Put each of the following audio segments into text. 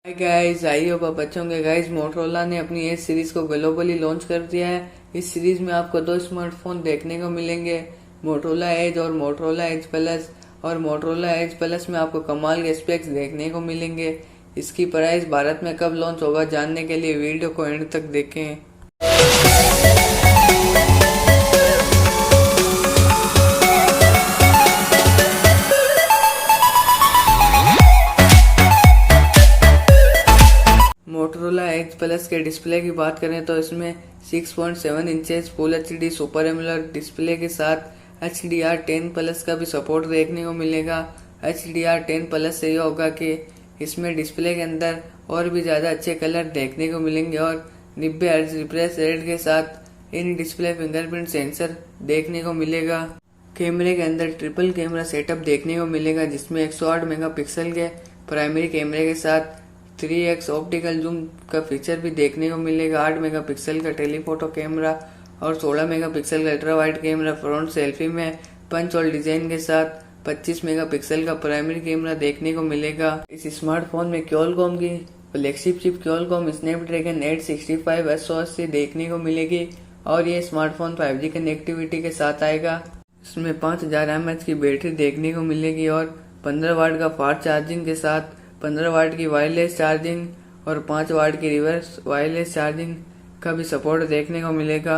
Hi guys, I hope आप अच्छे होंगे। गाइस, मोटरोला ने अपनी एज सीरीज को ग्लोबली लॉन्च कर दिया है। इस सीरीज में आपको दो स्मार्टफोन देखने को मिलेंगे, मोटरोला एज और मोटरोला एज प्लस। और मोटरोला एज प्लस में आपको कमाल के स्पेक्स देखने को मिलेंगे। इसकी प्राइस भारत में कब लॉन्च होगा जानने के लिए वीडियो को एंड तक देखें। मोटरोला एज प्लस के डिस्प्ले की बात करें तो इसमें 6.7 inches full HD super AMOLED display के साथ HDR10 प्लस का भी सपोर्ट देखने को मिलेगा। HDR10 प्लस से यह होगा कि इसमें डिस्प्ले के अंदर और भी ज़्यादा अच्छे कलर देखने को मिलेंगे और 90 हर्ट्ज रिफ्रेश रेट के साथ इन डिस्प्ले फिंगरप्रिंट सेंसर देखने को मिलेगा। कैमरे के अंदर ट्रिपल कैमरा सेटअप देखने को मिलेगा, जिसमें 108 मेगापिक्सल के प्राइमरी कैमरे के साथ 3x ऑप्टिकल जूम का फीचर भी देखने को मिलेगा। 8 मेगापिक्सल का टेलीफोटो कैमरा और 16 मेगापिक्सल का ultra wide camera front selfie में पंच होल डिजाइन के साथ 25 मेगापिक्सल का प्राइमरी कैमरा देखने को मिलेगा। इस स्मार्टफोन में क्वालकॉम की flagship chip Qualcomm Snapdragon 865 SoC देखने को मिलेगी और ये स्मार्टफोन 5G कनेक्टिविटी के साथ आएगा। इसमें 5000 mAh की बैटरी देखने को मिलेगी और 15 वाट का फास्ट चार्जिंग के साथ 15 वाट की वायरलेस चार्जिंग और 5 वाट की रिवर्स वायरलेस चार्जिंग का भी सपोर्ट देखने को मिलेगा।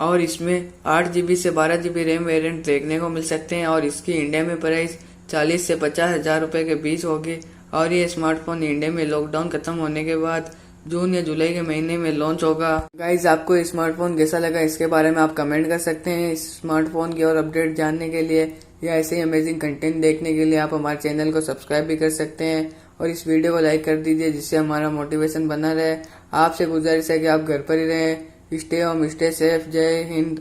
और इसमें 8GB से 12GB रैम वेरिएंट देखने को मिल सकते हैं और इसकी इंडिया में प्राइस 40 से 50 हजार रुपए के बीच होगी। और ये स्मार्टफोन इंडिया में लॉकडाउन खत्म होने के बाद जून या जुलाई के महीने में लॉन्च होगा। गाइज, आपको ये स्मार्टफोन कैसा लगा इसके बारे में आप कमेंट कर सकते हैं। इस स्मार्टफोन की और अपडेट जानने के लिए या ऐसे ही अमेजिंग कंटेंट देखने के लिए आप हमारे चैनल को सब्सक्राइब भी कर सकते हैं और इस वीडियो को लाइक कर दीजिए, जिससे हमारा मोटिवेशन बना रहे। आपसे गुजारिश है कि आप घर पर ही रहें। Stay home, stay safe. जय हिंद।